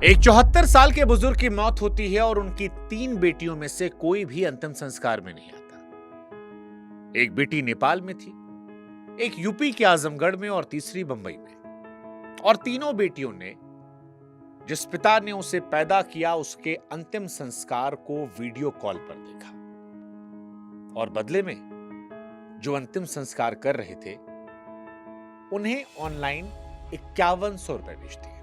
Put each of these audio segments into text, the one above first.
एक 74 साल के बुजुर्ग की मौत होती है और उनकी 3 बेटियों में से कोई भी अंतिम संस्कार में नहीं आता। एक बेटी नेपाल में थी, एक यूपी के आजमगढ़ में और तीसरी बंबई में। और तीनों बेटियों ने जिस पिता ने उसे पैदा किया उसके अंतिम संस्कार को वीडियो कॉल पर देखा और बदले में जो अंतिम संस्कार कर रहे थे उन्हें ऑनलाइन 5100 रुपए भेज दिए।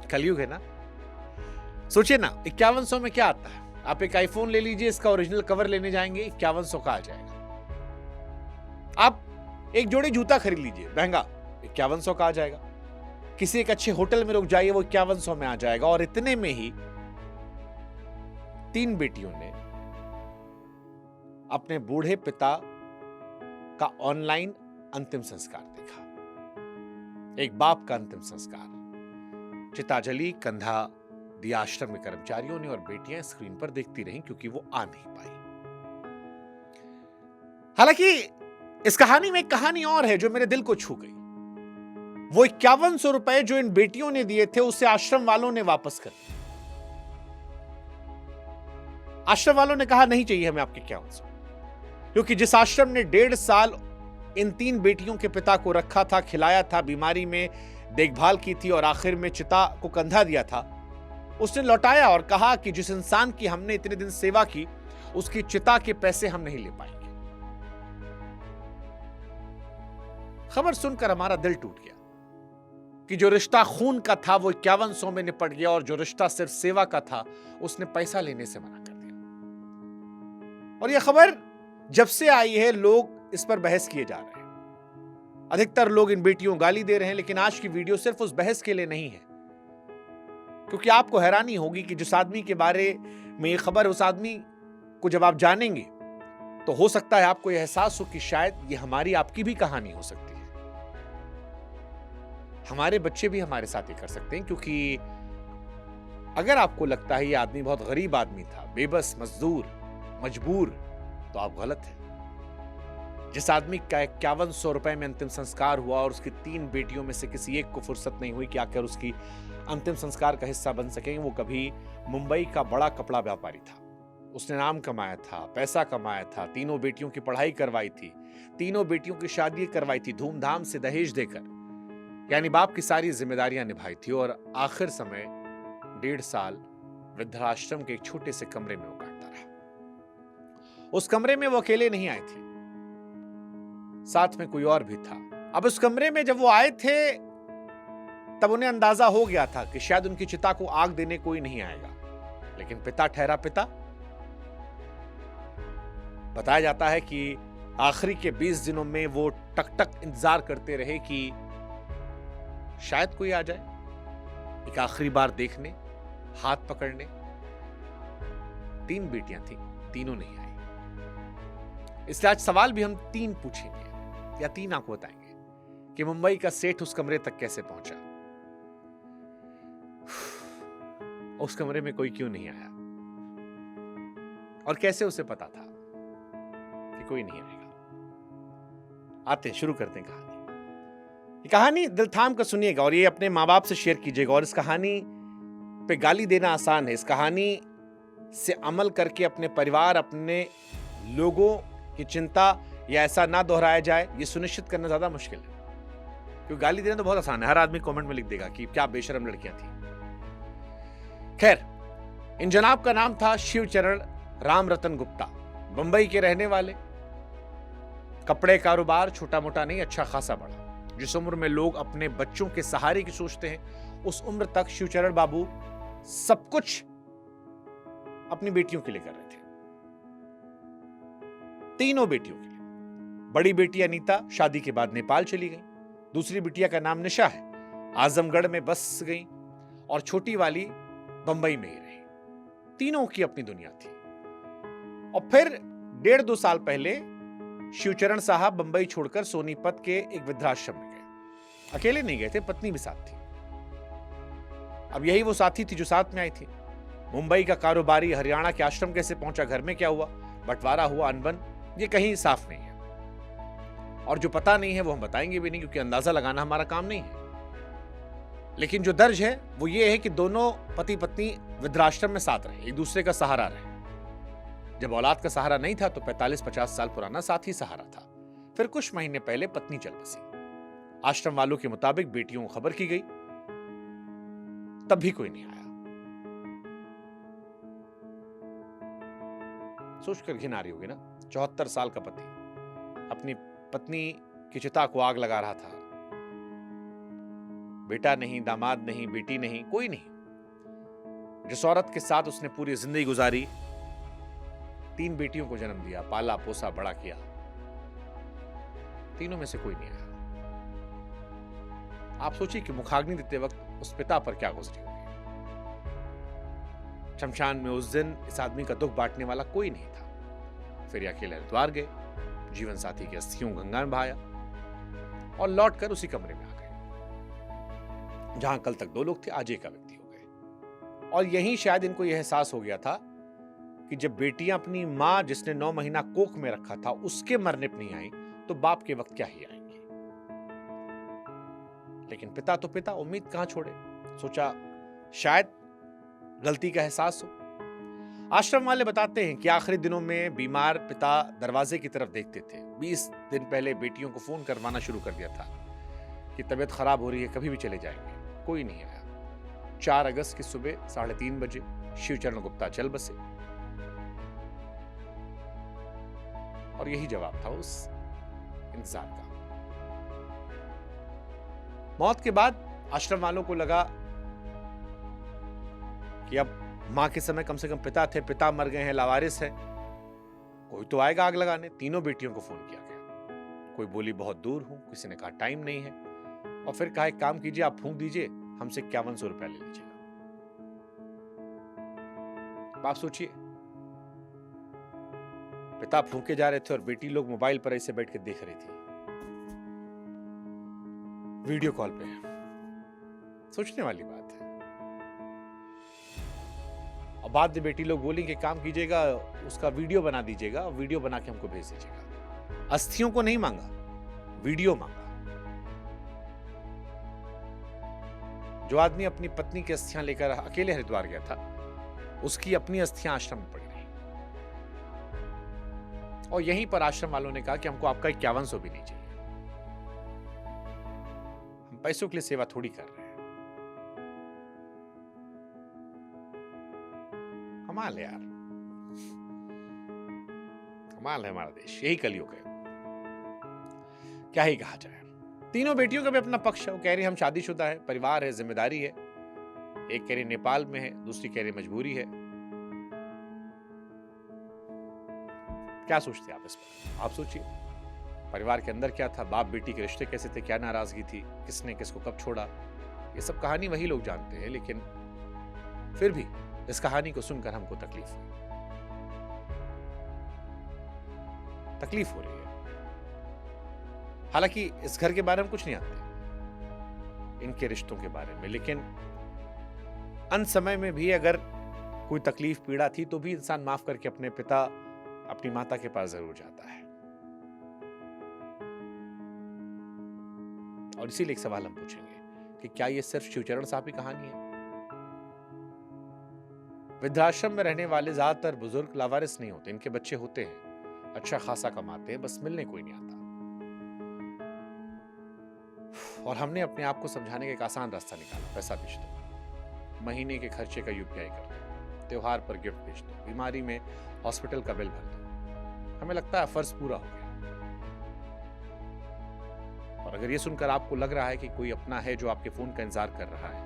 कलयुग है ना। सोचिए ना, 5100 में क्या आता है। आप एक आईफोन ले लीजिए, इसका ओरिजिनल कवर लेने जाएंगे 5100 का आ जाएगा। आप एक जोड़ी जूता खरीद लीजिए, महंगा, 5100 का आ जाएगा। किसी एक अच्छे होटल में रुक जाइए, वो 5100 में आ जाएगा। और इतने में ही 3 बेटियों ने अपने बूढ़े पिता का ऑनलाइन अंतिम संस्कार देखा। एक बाप का अंतिम संस्कार। चिता जली, कंधा दिया आश्रम में कर्मचारियों ने और बेटियां स्क्रीन पर देखती रहीं क्योंकि वो आ नहीं पाई। हालांकि इस कहानी में एक कहानी और है जो मेरे दिल को छू गई। वो 5100 रुपए जो इन बेटियों ने दिए थे उसे आश्रम वालों ने वापस कर दिया। आश्रम वालों ने कहा नहीं चाहिए हमें आपके 5100, क्योंकि जिस आश्रम ने 1.5 साल इन 3 बेटियों के पिता को रखा था, खिलाया था, बीमारी में देखभाल की थी और आखिर में चिता को कंधा दिया था, उसने लौटाया और कहा कि जिस इंसान की हमने इतने दिन सेवा की उसकी चिता के पैसे हम नहीं ले पाएंगे। खबर सुनकर हमारा दिल टूट गया कि जो रिश्ता खून का था वो 5100 में निपट गया और जो रिश्ता सिर्फ सेवा का था उसने पैसा लेने से मना कर दिया। और यह खबर जब से आई है लोग इस पर बहस किए जा रहे हैं। अधिकतर लोग इन बेटियों को गाली दे रहे हैं, लेकिन आज की वीडियो सिर्फ उस बहस के लिए नहीं है, क्योंकि आपको हैरानी होगी कि जिस आदमी के बारे में ये खबर, उस आदमी को जब आप जानेंगे तो हो सकता है आपको यह एहसास हो कि शायद ये हमारी आपकी भी कहानी हो सकती है। हमारे बच्चे भी हमारे साथ ये कर सकते हैं, क्योंकि अगर आपको लगता है ये आदमी बहुत गरीब आदमी था, बेबस, मजदूर, मजबूर, तो आप गलत हैं। जिस आदमी का 5100 रुपए में अंतिम संस्कार हुआ और उसकी 3 बेटियों में से किसी एक को फुर्सत नहीं हुई कि आकर उसकी अंतिम संस्कार का हिस्सा बन सकेंगे, वो कभी मुंबई का बड़ा कपड़ा व्यापारी था। उसने नाम कमाया था, पैसा कमाया था, तीनों बेटियों की पढ़ाई करवाई थी, तीनों बेटियों की शादी करवाई थी धूमधाम से दहेज देकर, यानी बाप की सारी जिम्मेदारियां निभाई थी। और आखिर समय 1.5 साल वृद्धाश्रम के एक छोटे से कमरे में वो काटता रहा। उस कमरे में वो अकेले नहीं आए थे, साथ में कोई और भी था। अब उस कमरे में जब वो आए थे तब उन्हें अंदाजा हो गया था कि शायद उनकी चिता को आग देने कोई नहीं आएगा, लेकिन पिता ठहरा पिता। बताया जाता है कि आखिरी के 20 दिनों में वो टक टक इंतजार करते रहे कि शायद कोई आ जाए, एक आखिरी बार देखने, हाथ पकड़ने। 3 बेटियां थी, तीनों नहीं आई। इसलिए आज सवाल भी हम 3 पूछेंगे या 3 आपको बताएंगे कि मुंबई का सेठ उस कमरे तक कैसे पहुंचा, उस कमरे में कोई क्यों नहीं आया और कैसे उसे पता था कि कोई नहीं आएगा। आते शुरू करते हैं कहानी। ये कहानी दिल थाम कर सुनिएगा और ये अपने माँ बाप से शेयर कीजिएगा। और इस कहानी पे गाली देना आसान है, इस कहानी से अमल करके अपने परिवार, अपने लोगों की चिंता या ऐसा ना दोहराया जाए, ये सुनिश्चित करना ज्यादा मुश्किल है। क्योंकि गाली देना तो बहुत आसान है, हर आदमी कमेंट में लिख देगा कि क्या बेशरम लड़कियां थी। खैर, इन जनाब का नाम था शिवचरण राम रतन गुप्ता, बंबई के रहने वाले। कपड़े कारोबार छोटा मोटा नहीं, अच्छा खासा बड़ा। जिस उम्र में लोग अपने बच्चों के सहारे की सोचते हैं, उस उम्र तक शिवचरण बाबू सब कुछ अपनी बेटियों के लिए कर रहे थे, तीनों बेटियों के लिए। बड़ी बेटी अनीता शादी के बाद नेपाल चली गई, दूसरी बिटिया का नाम निशा है, आजमगढ़ में बस गई, और छोटी वाली बंबई में ही रही। तीनों की अपनी दुनिया थी। और फिर 1.5-2 साल पहले शिवचरण साहब बंबई छोड़कर सोनीपत के एक वृद्धाश्रम में गए। अकेले नहीं गए थे, पत्नी भी साथ थी। अब यही वो साथी थी जो साथ में आई थी। मुंबई का कारोबारी हरियाणा के आश्रम कैसे पहुंचा, घर में क्या हुआ, बंटवारा हुआ, अनबन, ये कहीं साफ नहीं है। और जो पता नहीं है वो हम बताएंगे भी नहीं, क्योंकि अंदाजा लगाना हमारा काम नहीं है। लेकिन जो दर्ज है वो ये है कि दोनों पति पत्नी वृद्धाश्रम में साथ रहे, एक दूसरे का सहारा रहे। जब औलाद का सहारा नहीं था तो 45-50 साल पुराना साथी सहारा था। फिर कुछ महीने पहले पत्नी चल बसी। आश्रम वालों के मुताबिक बेटियों को खबर की गई, तब भी कोई नहीं आया। सोचकर घिन आ रही होगी ना, 74 साल का पति अपनी पत्नी की चिता को आग लगा रहा था। बेटा नहीं, दामाद नहीं, बेटी नहीं, कोई नहीं। जिस औरत के साथ उसने पूरी जिंदगी गुजारी, 3 बेटियों को जन्म दिया, पाला पोसा बड़ा किया, तीनों में से कोई नहीं आया। आप सोचिए कि मुखाग्नि देते वक्त उस पिता पर क्या गुजरी होगी। शमशान में उस दिन इस आदमी का दुख बांटने वाला कोई नहीं था। फिर अकेले हरिद्वार गए, जीवन साथी की अस्थियों गंगा में बहाया और लौटकर उसी कमरे में आ गए जहां कल तक 2 लोग थे, आज एक व्यक्ति हो गए। और यहीं शायद इनको यह एहसास हो गया था कि जब बेटियां अपनी मां जिसने 9 महीना कोख में रखा था उसके मरने पर नहीं आई तो बाप के वक्त क्या ही आएंगे। लेकिन पिता तो पिता, उम्मीद कहां छोड़े। सोचा शायद गलती का एहसास हो। आश्रम वाले बताते हैं कि आखिरी दिनों में बीमार पिता दरवाजे की तरफ देखते थे। 20 दिन पहले बेटियों को फोन करवाना शुरू कर दिया था कि तबीयत खराब हो रही है, कभी भी चले जाएंगे। कोई नहीं आया। 4 अगस्त की सुबह 3:30 बजे शिवचरण गुप्ता चल बसे और यही जवाब था उस इंतजार का। मौत के बाद आश्रम वालों को लगा कि अब मां के समय कम से कम पिता थे, पिता मर गए हैं, लावारिस है, कोई तो आएगा आग लगाने। तीनों बेटियों को फोन किया गया। कोई बोली बहुत दूर हूं, किसी ने कहा टाइम नहीं है, और फिर कहा एक काम कीजिए, आप फूंक दीजिए, हमसे 5100 रुपया ले लीजिएगा। आप सोचिए, पिता फूंके जा रहे थे और बेटी लोग मोबाइल पर ऐसे बैठ के देख रही थी, वीडियो कॉल पे। सोचने वाली बात है। और बाद में बेटी लोग बोली कि काम कीजिएगा, उसका वीडियो बना दीजिएगा, वीडियो बना के हमको भेज दीजिएगा। अस्थियों को नहीं मांगा, वीडियो मांगा। जो आदमी अपनी पत्नी की अस्थियां लेकर अकेले हरिद्वार गया था, उसकी अपनी अस्थियां आश्रम में पड़ी रही। और यहीं पर आश्रम वालों ने कहा कि हमको आपका 5100 भी नहीं चाहिए, हम पैसों के लिए सेवा थोड़ी कर रहे हैं। कमाल है यार, कमाल है हमारा देश। यही कलयुग है, क्या ही कहा जाए। तीनों बेटियों का भी अपना पक्ष है। वो कह रही हम शादीशुदा है, परिवार है, जिम्मेदारी है। एक कह रही नेपाल में है, दूसरी कह रही मजबूरी है। क्या सोचते आप इस पर? आप सोचिए, परिवार के अंदर क्या था, बाप बेटी के रिश्ते कैसे थे, क्या नाराजगी थी, किसने किसको कब छोड़ा, ये सब कहानी वही लोग जानते हैं। लेकिन फिर भी इस कहानी को सुनकर हमको तकलीफ हुई, तकलीफ हो रही है। हालांकि इस घर के बारे में कुछ नहीं जानते, इनके रिश्तों के बारे में, लेकिन अंत समय में भी अगर कोई तकलीफ पीड़ा थी तो भी इंसान माफ करके अपने पिता अपनी माता के पास जरूर जाता है। और इसीलिए एक सवाल हम पूछेंगे कि क्या यह सिर्फ शिवचरण साहब की कहानी है? वृद्धाश्रम में रहने वाले ज्यादातर बुजुर्ग लावारिस नहीं होते, इनके बच्चे होते हैं, अच्छा खासा कमाते हैं, बस मिलने कोई नहीं आता। और हमने अपने आप को समझाने का एक आसान रास्ता निकाला, पैसा भेज दो, महीने के खर्चे का यूपीआई कर दो, त्योहार पर गिफ्ट भेज दो, बीमारी में हॉस्पिटल का बिल भर दो। हमें लगता है फर्ज पूरा हो गया। और अगर ये सुनकर आपको लग रहा है कि कोई अपना है जो आपके फोन का इंतजार कर रहा है,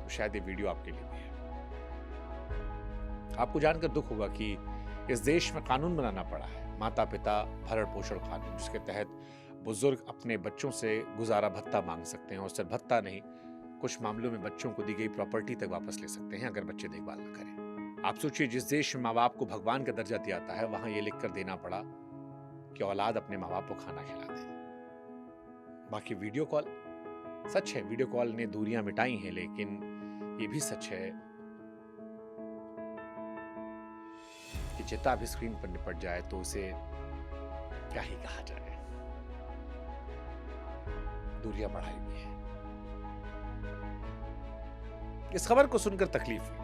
तो शायद ये वीडियो आपके लिए भी है। आपको जानकर दुख होगा कि इस देश में कानून बनाना पड़ा है, माता पिता भरण पोषण कानून, जिसके तहत बुजुर्ग अपने बच्चों से गुजारा भत्ता मांग सकते हैं, और सिर्फ भत्ता नहीं, कुछ मामलों में बच्चों को दी गई प्रॉपर्टी तक वापस ले सकते हैं अगर बच्चे देखभाल न करें। आप सोचिए, जिस देश में माँ बाप को भगवान का दर्जा दिया जाता है, वहां यह लिखकर देना पड़ा कि औलाद अपने माँ बाप को खाना खिला दे। बाकी वीडियो कॉल सच है, वीडियो कॉल ने दूरियां मिटाई हैं, लेकिन ये भी सच है कि चिता भी स्क्रीन पर निपट जाए तो उसे क्या ही कहा जाए। दूरियां बढ़ाई हुई है। इस खबर को सुनकर तकलीफ हुई।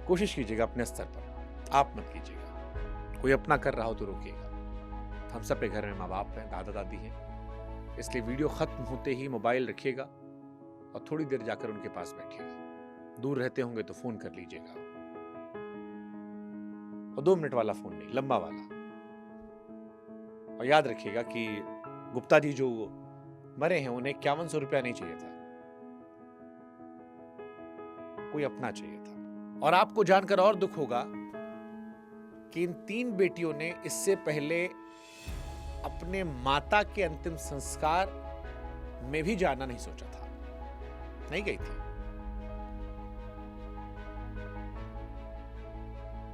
कोशिश कीजिएगा अपने स्तर पर, आप मत कीजिएगा। कोई अपना कर रहा हो तो रोकिएगा। हम सब के घर में माँ बाप हैं, दादा दादी हैं, इसलिए वीडियो खत्म होते ही मोबाइल रखिएगा और थोड़ी देर जाकर उनके पास बैठिएगा। दूर रहते होंगे तो फोन कर लीजिएगा, और 2 मिनट वाला फोन नहीं, लंबा वाला। और याद रखिएगा कि गुप्ता जी जो मरे हैं उन्हें 5100 रुपया नहीं चाहिए था, कोई अपना चाहिए था। और आपको जानकर और दुख होगा कि इन 3 बेटियों ने इससे पहले अपने माता के अंतिम संस्कार में भी जाना नहीं सोचा था, नहीं गई थी।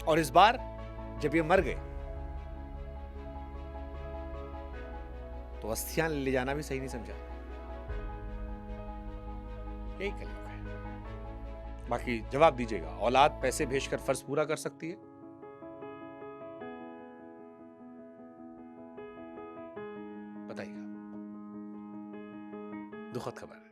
और इस बार जब ये मर गए तो अस्थियां ले जाना भी सही नहीं समझा। यही कलयुग है। बाकी जवाब दीजिएगा, औलाद पैसे भेजकर फर्ज पूरा कर सकती है? बताइएगा। दुखद खबर है।